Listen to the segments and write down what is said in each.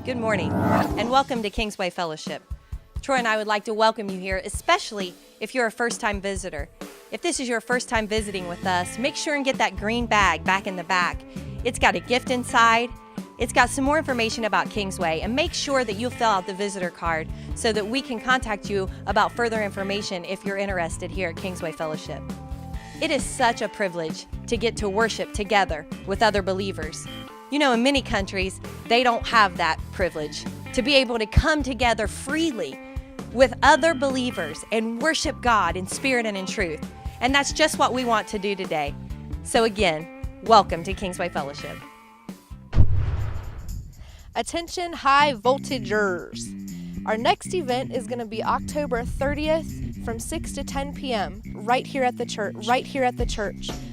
Good morning, and welcome to Kingsway Fellowship. Troy and I would like to welcome you here, especially if you're a first-time visitor. If this is your first time visiting with us, make sure and get that green bag back in the back. It's got a gift inside. It's got some more information about Kingsway, and make sure that you fill out the visitor card so that we can contact you about further information if you're interested here at Kingsway Fellowship. It is such a privilege to get to worship together with other believers. You know, in many countries, they don't have that privilege to be able to come together freely with other believers and worship God in spirit and in truth. And that's just what we want to do today. So again, welcome to Kingsway Fellowship. Attention high voltagers. Our next event is going to be October 30th from 6 to 10 p.m. right here at the church.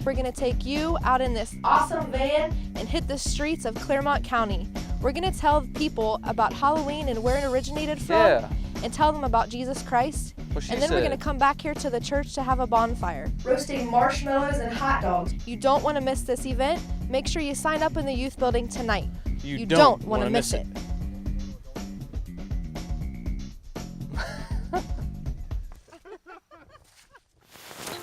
We're going to take you out in this awesome van and hit the streets of Clermont County. We're going to tell people about Halloween and where it originated from, and tell them about Jesus Christ. And then we're going to come back here to the church to have a bonfire, roasting marshmallows and hot dogs. You don't want to miss this event. Make sure you sign up in the youth building tonight. You don't want to miss it.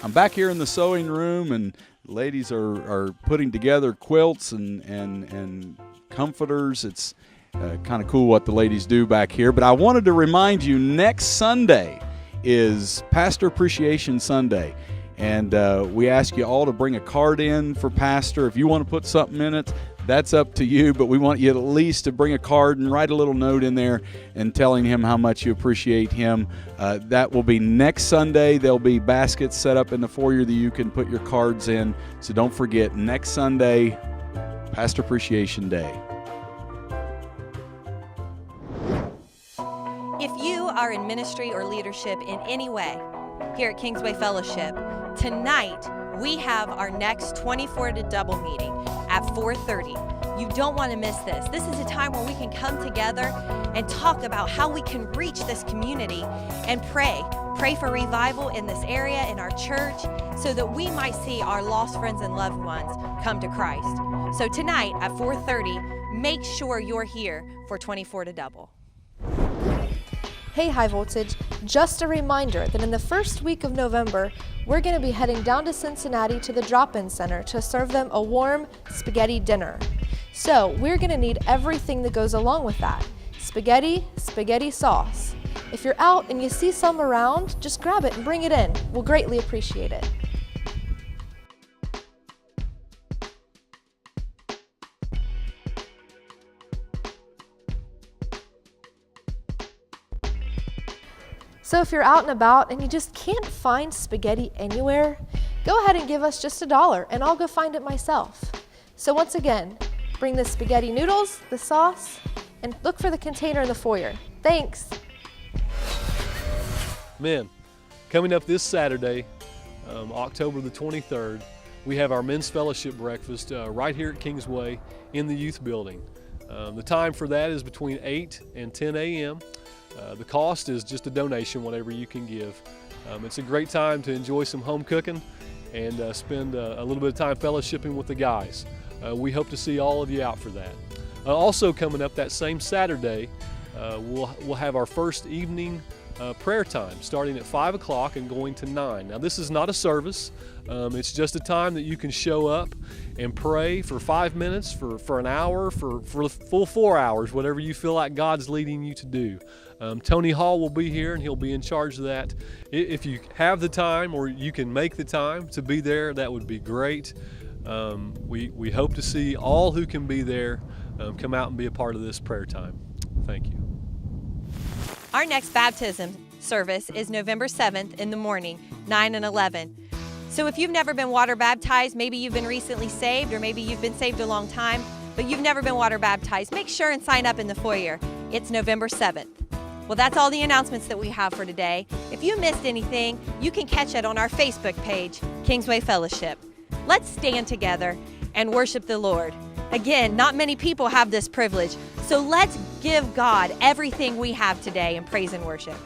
I'm back here in the sewing room, and ladies are putting together quilts and comforters. It's kind of cool what the ladies do back here. But I wanted to remind you, next Sunday is Pastor Appreciation Sunday. And we ask you all to bring a card in for Pastor. If you want to put something in it, that's up to you, but we want you at least to bring a card and write a little note in there and telling him how much you appreciate him. That will be next Sunday. There'll be baskets set up in the foyer that you can put your cards in. So don't forget, next Sunday, Pastor Appreciation Day. If you are in ministry or leadership in any way here at Kingsway Fellowship, tonight we have our next 24 to double meeting at 4:30. You don't want to miss this. This is a time where we can come together and talk about how we can reach this community and pray for revival in this area, in our church, so that we might see our lost friends and loved ones come to Christ. So tonight at 4:30, make sure you're here for 24 to double. Hey High Voltage, just a reminder that in the first week of November, we're going to be heading down to Cincinnati to the drop-in center to serve them a warm spaghetti dinner. So we're going to need everything that goes along with that. Spaghetti sauce. If you're out and you see some around, just grab it and bring it in. We'll greatly appreciate it. So if you're out and about and you just can't find spaghetti anywhere, go ahead and give us just $1 and I'll go find it myself. So once again, bring the spaghetti noodles, the sauce, and look for the container in the foyer. Thanks. Men, coming up this Saturday, October the 23rd, we have our men's fellowship breakfast right here at Kingsway in the youth building. The time for that is between 8 and 10 a.m. The cost is just a donation, whatever you can give. It's a great time to enjoy some home cooking and spend a little bit of time fellowshipping with the guys. We hope to see all of you out for that. Also coming up that same Saturday, we'll have our first evening prayer time starting at 5 o'clock and going to 9. Now this is not a service. It's just a time that you can show up and pray for 5 minutes, for an hour, for the full 4 hours, whatever you feel like God's leading you to do. Tony Hall will be here and he'll be in charge of that. If you have the time or you can make the time to be there, that would be great. We hope to see all who can be there come out and be a part of this prayer time. Thank you. Our next baptism service is November 7th in the morning, 9 and 11. So if you've never been water baptized, maybe you've been recently saved, or maybe you've been saved a long time, but you've never been water baptized, make sure and sign up in the foyer. It's November 7th. Well, that's all the announcements that we have for today. If you missed anything, you can catch it on our Facebook page, Kingsway Fellowship. Let's stand together and worship the Lord. Again, not many people have this privilege, so let's give God everything we have today in praise and worship.